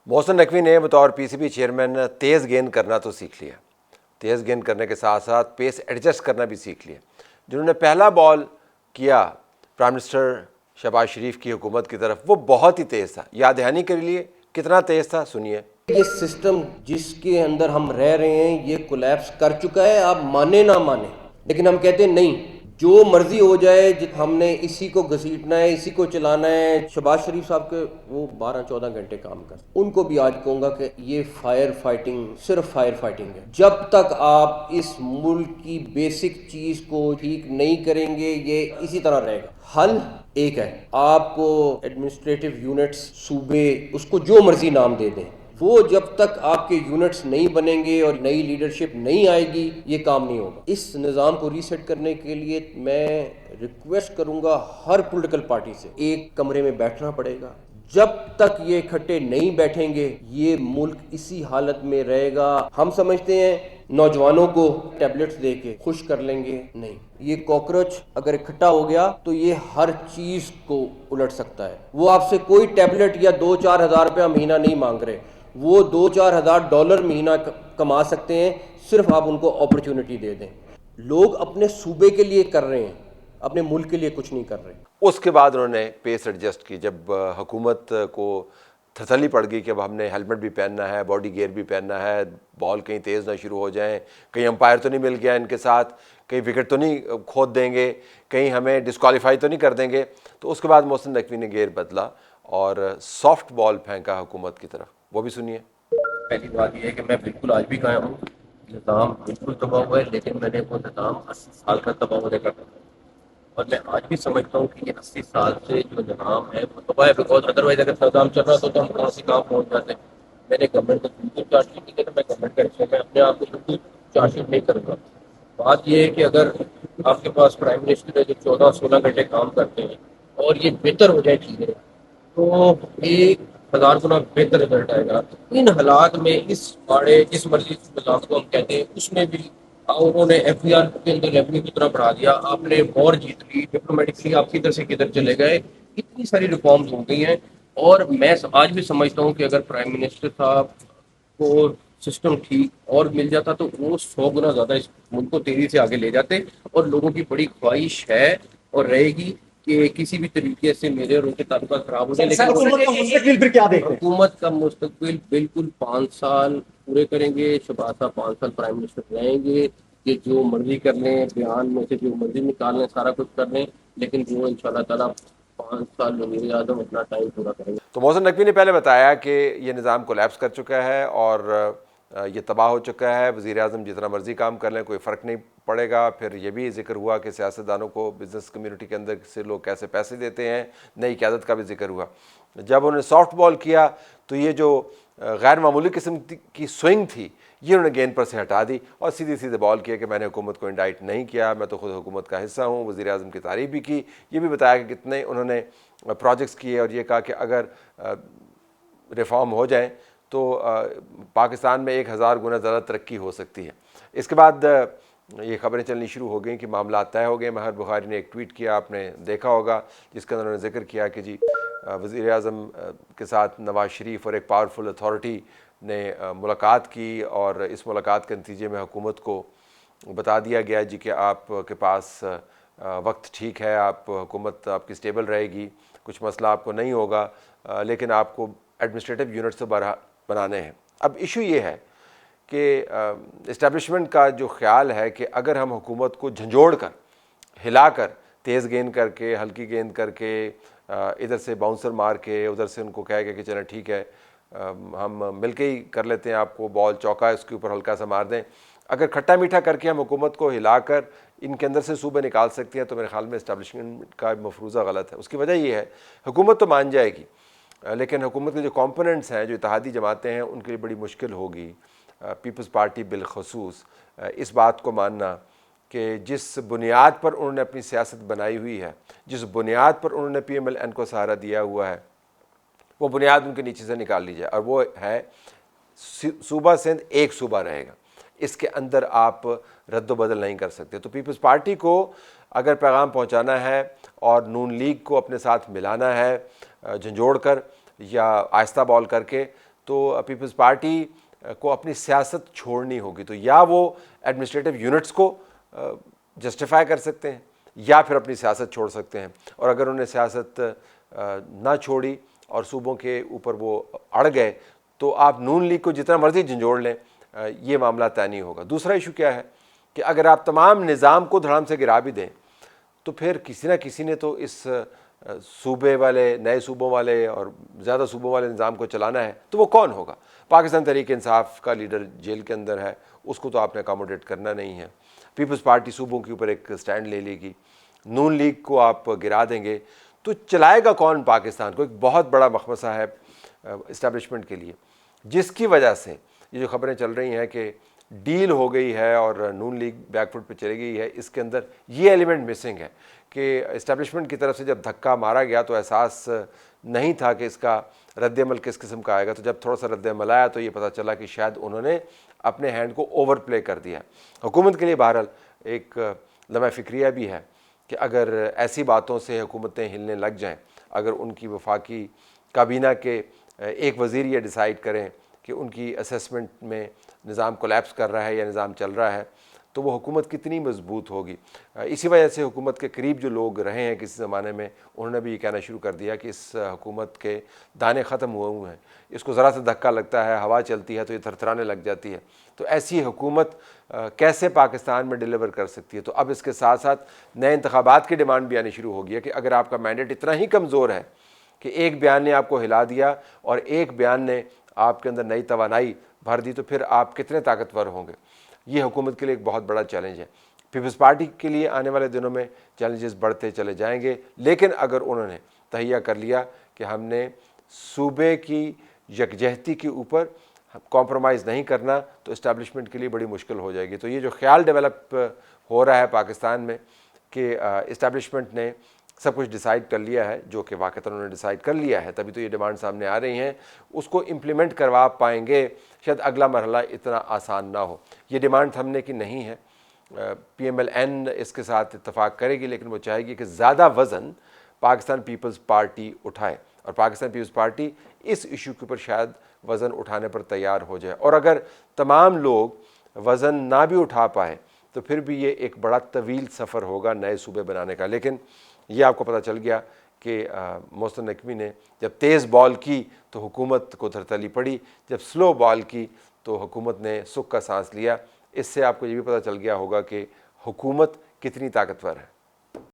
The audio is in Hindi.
मोहसिन नकवी ने बतौर पीसीबी चेयरमैन तेज़ गेंद करना तो सीख लिया, तेज़ गेंद करने के साथ साथ पेस एडजस्ट करना भी सीख लिया। जिन्होंने पहला बॉल किया प्राइम मिनिस्टर शहबाज शरीफ की हुकूमत की तरफ, वो बहुत ही तेज़ था। याद दहानी के लिए कितना तेज़ था, सुनिए। ये सिस्टम जिसके अंदर हम रह रहे हैं ये कोलैप्स कर चुका है, आप माने ना माने, लेकिन हम कहते हैं नहीं, जो मर्जी हो जाए, हमने इसी को घसीटना है, इसी को चलाना है। शहबाज शरीफ साहब के वो 12-14 घंटे काम कर, उनको भी आज कहूंगा कि ये फायर फाइटिंग सिर्फ फायर फाइटिंग है। जब तक आप इस मुल्क की बेसिक चीज को ठीक नहीं करेंगे ये इसी तरह रहेगा। हल एक है, आपको एडमिनिस्ट्रेटिव यूनिट्स, सूबे, उसको जो मर्जी नाम दे दें, वो जब तक आपके यूनिट्स नहीं बनेंगे और नई लीडरशिप नहीं आएगी ये काम नहीं होगा। इस निज़ाम को रीसेट करने के लिए मैं रिक्वेस्ट करूंगा हर पॉलिटिकल पार्टी से, एक कमरे में बैठना पड़ेगा। जब तक ये इकट्ठे नहीं बैठेंगे ये मुल्क इसी हालत में रहेगा। हम समझते हैं नौजवानों को टैबलेट्स दे के खुश कर लेंगे, नहीं, ये कॉकरोच अगर इकट्ठा हो गया तो ये हर चीज को उलट सकता है। वो आपसे कोई टैबलेट या 2-4 हज़ार रुपया महीना नहीं मांग रहे, वो 2-4 हज़ार डॉलर महीना कमा सकते हैं, सिर्फ आप उनको अपॉर्चुनिटी दे दें। लोग अपने सूबे के लिए कर रहे हैं, अपने मुल्क के लिए कुछ नहीं कर रहे। उसके बाद उन्होंने पेस एडजस्ट की। जब हुकूमत को तसल्ली पड़ गई कि अब हमने हेलमेट भी पहनना है, बॉडी गियर भी पहनना है, बॉल कहीं तेज़ ना शुरू हो जाएं, कहीं अंपायर तो नहीं मिल गया इनके साथ, कहीं विकेट तो नहीं खोद देंगे, कहीं हमें डिस्क्वालीफाई तो नहीं कर देंगे, तो उसके बाद मोहसिन नकवी ने गियर बदला और सॉफ्ट बॉल फेंका हुकूमत की तरफ। वो भी सुनिए। पहली बात यह है कि मैं बिल्कुल आज भी कायम हूँ, निज़ाम बिल्कुल दबा हुआ है, लेकिन मैंने वो निज़ाम 80 साल का दबा हुआ देखा था। और मैं आज भी समझता हूँ कि ये 80 साल से जो निज़ाम है वो दबा है, बिकॉज अदरवाइज अगर निज़ाम चल रहा तो हम कहाँ से कहाँ पहुँच जाते। मैंने गवर्नमेंट को बिल्कुल चार्जशीट नहीं किया, मैं गवर्नमेंट का हिस्सा, मैं अपने आप को बिल्कुल चार्जशीट नहीं करूँगा। बात यह है कि अगर आपके पास प्राइम मिनिस्टर है जो 14-16 घंटे काम करते हैं और ये बेहतर हो जाए चीज़ें, तो 1000 गुना बेहतर रिजल्ट आएगा। इन हालात में इस बड़े जिस मर्जी निज़ाम को हम कहते हैं उसमें भी उन्होंने एफबीआर के अंदर रेवेन्यू की तरह बढ़ा दिया, आपने वॉर जीत ली, डिप्लोमेटिकली आप किधर से किधर चले गए, इतनी सारी रिफॉर्म्स हो गई हैं। और मैं आज भी समझता हूँ कि अगर प्राइम मिनिस्टर साहब को सिस्टम ठीक और मिल जाता तो वो 100 गुना ज्यादा इस मुल्क को तेजी से आगे ले जाते। और लोगों की बड़ी ख्वाहिश है और रहेगी कि किसी भी तरीके से मेरे और उनके ताल्लुकात खराब हो जाए, लेकिन हुकूमत का मुस्तकबिल फिर क्या देख रहे हैं? हुकूमत का मुस्तकबिल बिल्कुल 5 साल पूरे करेंगे, शहबाज साहब 5 साल प्राइम मिनिस्टर रहेंगे, ये जो मर्जी कर लें, बयान में से जो मर्जी निकाल लें, सारा कुछ कर लें, लेकिन वो इंशाल्लाह ताला 5 साल वज़ीर आज़म अपना टाइम पूरा करेंगे। तो मोहसिन नकवी ने पहले बताया कि ये निज़ाम कोलैप्स कर चुका है और ये तबाह हो चुका है, वज़ीर आज़म जितना मर्जी काम कर लें कोई फ़र्क नहीं पड़ेगा। फिर ये भी जिक्र हुआ कि सियासतदानों को बिज़नेस कम्युनिटी के अंदर से लोग कैसे पैसे देते हैं, नई क़यादत का भी जिक्र हुआ। जब उन्होंने सॉफ्ट बॉल किया तो ये जो गैर मामूली किस्म की स्विंग थी ये उन्होंने गेंद पर से हटा दी और सीधे सीधे बॉल किया कि मैंने हुकूमत को इंडाइट नहीं किया, मैं तो खुद हुकूमत का हिस्सा हूँ। वज़ीर आज़म की तारीफ़ भी की, ये भी बताया कि कितने उन्होंने प्रोजेक्ट्स किए और ये कहा कि अगर रिफॉर्म हो जाए तो पाकिस्तान में 1000 गुना ज़्यादा तरक्की हो सकती है। इसके बाद ये खबरें चलनी शुरू हो गई कि मामला तय हो गए। महर बुखारी ने एक ट्वीट किया, आपने देखा होगा, जिसके अंदर उन्होंने जिक्र किया कि जी वज़ीर आज़म के साथ नवाज़ शरीफ और एक पावरफुल अथॉरिटी ने मुलाकात की और इस मुलाकात के नतीजे में हुकूमत को बता दिया गया जी कि आपके पास वक्त ठीक है, आप हुकूमत आपकी स्टेबल रहेगी, कुछ मसला आपको नहीं होगा, लेकिन आपको एडमिनिस्ट्रेटिव यूनिट से बनाने हैं। अब इशू ये है कि इस्टेब्लिशमेंट का जो ख्याल है कि अगर हम हुकूमत को झंझोड़ कर, हिला कर, तेज़ गेंद करके, हल्की गेंद करके, इधर से बाउंसर मार के, उधर से उनको कहेगा कि चलें ठीक है हम मिलके ही कर लेते हैं, आपको बॉल चौका इसके ऊपर हल्का सा मार दें, अगर खट्टा मीठा करके हम हुकूमत को हिलाकर इनके अंदर से सूबे निकाल सकती हैं तो मेरे ख्याल में इस्टेब्लिशमेंट का मफरूज़ा गलत है। उसकी वजह ये है, हुकूमत तो मान जाएगी लेकिन हुकूमत के जो कॉम्पोनेंट्स हैं, जो इत्तेहादी जमातें हैं, उनके लिए बड़ी मुश्किल होगी, पीपल्स पार्टी बिलखसूस, इस बात को मानना कि जिस बुनियाद पर उन्होंने अपनी सियासत बनाई हुई है, जिस बुनियाद पर उन्होंने PMLN को सहारा दिया हुआ है, वो बुनियाद उनके नीचे से निकाल ली जाए और वो है सूबा सिंध एक सूबा रहेगा, इसके अंदर आप रद्द बदल नहीं कर सकते। तो पीपल्स पार्टी को अगर पैगाम पहुंचाना है और नून लीग को अपने साथ मिलाना है झंझोड़ कर या आहिस्ता बॉल करके, तो पीपल्स पार्टी को अपनी सियासत छोड़नी होगी। तो या वो एडमिनिस्ट्रेटिव यूनिट्स को जस्टिफाई कर सकते हैं या फिर अपनी सियासत छोड़ सकते हैं। और अगर उन्हें सियासत ना छोड़ी और सूबों के ऊपर वो अड़ गए तो आप नून लीग को जितना मर्जी झंझोड़ लें, ये मामला तय नहीं होगा। दूसरा इशू क्या है कि अगर आप तमाम निज़ाम को धड़ाम से गिरा भी दें तो फिर किसी ना किसी ने तो इस सूबे वाले, नए सूबों वाले और ज़्यादा सूबों वाले निज़ाम को चलाना है, तो वो कौन होगा? पाकिस्तान तहरीक इंसाफ का लीडर जेल के अंदर है, उसको तो आपने अकोमोडेट करना नहीं है। पीपल्स पार्टी सूबों के ऊपर एक स्टैंड ले लेगी, नून लीग को आप गिरा देंगे, तो चलाएगा कौन पाकिस्तान को? एक बहुत बड़ा मखमसा है इस्टेब्लिशमेंट के लिए, जिसकी वजह से ये जो खबरें चल रही हैं कि डील हो गई है और नून लीग बैकफुट पे चली गई है, इसके अंदर ये एलिमेंट मिसिंग है कि इस्टेब्लिशमेंट की तरफ से जब धक्का मारा गया तो एहसास नहीं था कि इसका रद्दअमल किस किस्म का आएगा। तो जब थोड़ा सा रद्दअमल आया तो ये पता चला कि शायद उन्होंने अपने हैंड को ओवर प्ले कर दिया। हुकूमत के लिए बहरहाल एक लम्हा फ़िक्रिया भी है कि अगर ऐसी बातों से हुकूमतें हिलने लग जाएं, अगर उनकी वफाकी काबीना के एक वज़ीर ये डिसाइड करें कि उनकी असेसमेंट में निज़ाम कोलैप्स कर रहा है या निज़ाम चल रहा है, तो वो हुकूमत कितनी मजबूत होगी। इसी वजह से हुकूमत के करीब जो लोग रहे हैं किसी ज़माने में, उन्होंने भी ये कहना शुरू कर दिया कि इस हुकूमत के दाने ख़त्म हुए हैं, इसको ज़रा सा धक्का लगता है, हवा चलती है तो ये थरथराने लग जाती है। तो ऐसी हुकूमत कैसे पाकिस्तान में डिलीवर कर सकती है? तो अब इसके साथ साथ नए इंतखाबात की डिमांड भी आनी शुरू हो गई है कि अगर आपका मैंडेट इतना ही कमज़ोर है कि एक बयान ने आपको हिला दिया और एक बयान ने आपके अंदर नई तवानाई भर दी, तो फिर आप कितने ताकतवर होंगे? ये हुकूमत के लिए एक बहुत बड़ा चैलेंज है। पीपल्स पार्टी के लिए आने वाले दिनों में चैलेंजेस बढ़ते चले जाएंगे, लेकिन अगर उन्होंने तहैया कर लिया कि हमने सूबे की यकजहती के ऊपर कॉम्प्रोमाइज़ नहीं करना, तो इस्टेब्लिशमेंट के लिए बड़ी मुश्किल हो जाएगी। तो ये जो ख्याल डेवलप हो रहा है पाकिस्तान में कि इस्टेब्लिशमेंट ने सब कुछ डिसाइड कर लिया है, जो कि वाक़तन उन्होंने डिसाइड कर लिया है, तभी तो ये डिमांड सामने आ रही हैं, उसको इम्प्लीमेंट करवा पाएंगे, शायद अगला मरहला इतना आसान ना हो। ये डिमांड थमने की नहीं है। PMLN इसके साथ इत्तफाक करेगी, लेकिन वो चाहेगी कि ज़्यादा वज़न पाकिस्तान पीपल्स पार्टी उठाए, और पाकिस्तान पीपल्स पार्टी इस इशू के ऊपर शायद वज़न उठाने पर तैयार हो जाए। और अगर तमाम लोग वज़न ना भी उठा पाए तो फिर भी ये एक बड़ा तवील सफ़र होगा नए सूबे बनाने का। लेकिन ये आपको पता चल गया कि मोहसिन नकवी ने जब तेज़ बॉल की तो हुकूमत को थरथली पड़ी, जब स्लो बॉल की तो हुकूमत ने सुख का सांस लिया। इससे आपको ये भी पता चल गया होगा कि हुकूमत कितनी ताकतवर है।